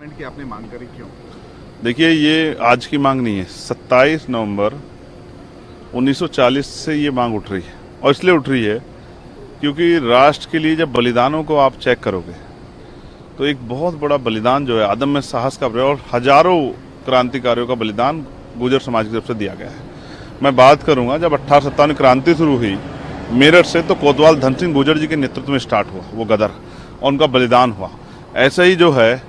की आपने मांग करी क्यों? देखिए, ये आज की मांग नहीं है। 27 नवंबर 1940 से ये मांग उठ रही है, और इसलिए उठ रही है क्योंकि राष्ट्र के लिए जब बलिदानों को आप चेक करोगे तो एक बहुत बड़ा बलिदान जो है अदम्य साहस का प्रयोग, और हजारों क्रांतिकारियों का बलिदान गुर्जर समाज की तरफ से दिया गया है। मैं बात करूंगा, जब 1857 क्रांति शुरू हुई मेरठ से, तो कोतवाल धन सिंह गुर्जर जी के नेतृत्व में स्टार्ट हुआ वो गदर, और उनका बलिदान हुआ। ऐसे ही जो है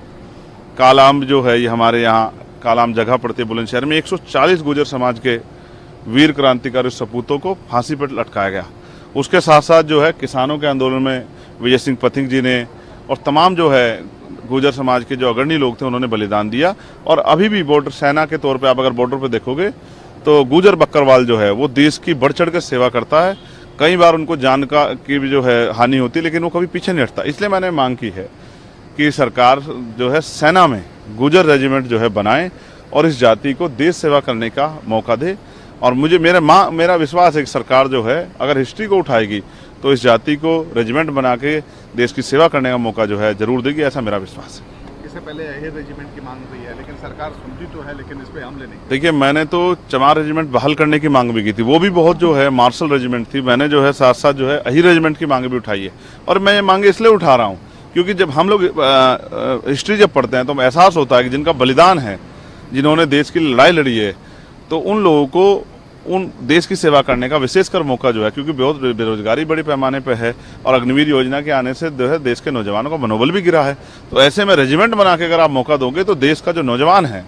कालाम जो है, ये हमारे यहाँ कालाम जगह पड़ती है बुलंदशहर में, 140 गुर्जर समाज के वीर क्रांतिकारी सपूतों को फांसी पर लटकाया गया। उसके साथ साथ जो है किसानों के आंदोलन में विजय सिंह पथिक जी ने और तमाम जो है गुर्जर समाज के जो अग्रणी लोग थे उन्होंने बलिदान दिया। और अभी भी बॉर्डर सेना के तौर पे आप अगर बॉर्डर पे देखोगे तो गुर्जर बकरवाल जो है वो देश की बढ़ चढ़ कर सेवा करता है। कई बार उनको जान की भी जो है हानि होती है, लेकिन वो कभी पीछे नहीं हटता। इसलिए मैंने मांग की है कि सरकार जो है सेना में गुर्जर रेजिमेंट जो है बनाए और इस जाति को देश सेवा करने का मौका दे। और मुझे मेरा विश्वास है कि सरकार जो है अगर हिस्ट्री को उठाएगी तो इस जाति को रेजिमेंट बना के देश की सेवा करने का मौका जो है जरूर देगी, ऐसा मेरा विश्वास है। इससे पहले अहिर रेजिमेंट की मांग हुई है, लेकिन सरकार सुनती तो है, लेकिन इस पे हमले नहीं। देखिए, मैंने तो चमार रेजिमेंट बहाल करने की मांग भी की थी, वो भी बहुत जो है मार्शल रेजिमेंट थी। मैंने जो है साथ साथ जो है अहिर रेजिमेंट की मांग भी उठाई है, और मैं ये मांगे इसलिए उठा रहा हूँ क्योंकि जब हम लोग हिस्ट्री जब पढ़ते हैं तो एहसास होता है कि जिनका बलिदान है, जिन्होंने देश की लड़ाई लड़ी है, तो उन लोगों को उन देश की सेवा करने का विशेषकर मौका जो है, क्योंकि बहुत बेरोजगारी बड़े पैमाने पर है और अग्निवीर योजना के आने से जो है देश के नौजवानों का मनोबल भी गिरा है। तो ऐसे में रेजिमेंट बना के अगर आप मौका दोगे तो देश का जो नौजवान है,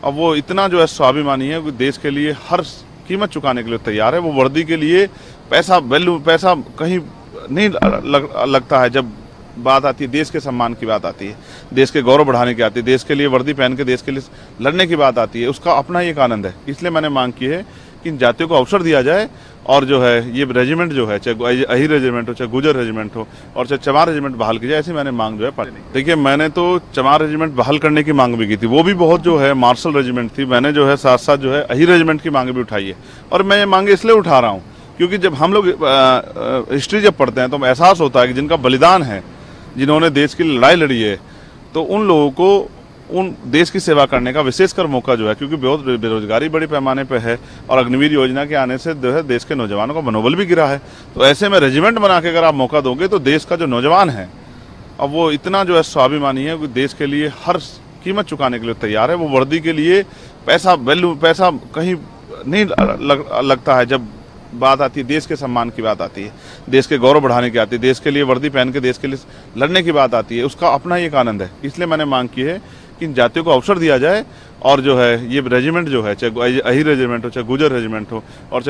अब वो इतना जो है स्वाभिमानी है कि देश के लिए हर कीमत चुकाने के लिए तैयार है। वो वर्दी के लिए पैसा कहीं नहीं लगता है। जब बात आती है देश के सम्मान की बात आती है, देश के गौरव बढ़ाने की आती है, देश के लिए वर्दी पहन के देश के लिए लड़ने की बात आती है, उसका अपना ही एक आनंद है। इसलिए मैंने मांग की है कि इन जातियों को अवसर दिया जाए, और जो है ये रेजिमेंट जो है, चाहे अहिर रेजिमेंट हो, चाहे गुर्जर रेजिमेंट हो, और चाहे चमार रेजिमेंट बहाल की जाए, ऐसी मैंने मांग जो है। देखिए, मैंने तो चमार रेजिमेंट बहाल करने की मांग भी की थी, वो भी बहुत जो है मार्शल रेजिमेंट थी। मैंने जो है साथ साथ जो है अहिर रेजिमेंट की मांग भी उठाई है, और मैं ये मांगे इसलिए उठा रहा हूँ क्योंकि जब हम लोग हिस्ट्री जब पढ़ते हैं तो एहसास होता है कि जिनका बलिदान है, जिन्होंने देश की लड़ाई लड़ी है, तो उन लोगों को उन देश की सेवा करने का विशेषकर मौका जो है, क्योंकि बहुत बेरोजगारी बड़े पैमाने पर है और अग्निवीर योजना के आने से जो है देश के नौजवानों का मनोबल भी गिरा है। तो ऐसे में रेजिमेंट बना के अगर आप मौका दोगे तो देश का जो नौजवान है, अब वो इतना जो है स्वाभिमानी है कि देश के लिए हर कीमत चुकाने के लिए तैयार है। वो वर्दी के लिए पैसा कहीं नहीं लगता है। जब बात आती है देश के सम्मान की बात आती है, देश के गौरव बढ़ाने की आती है, देश के लिए वर्दी पहन के देश के लिए लड़ने की बात आती है, उसका अपना ही एक आनंद है। इसलिए मैंने मांग की है कि इन जातियों को अवसर दिया जाए, और जो है ये रेजिमेंट जो है, चाहे अहिर रेजिमेंट हो, चाहे गुर्जर रेजिमेंट हो, और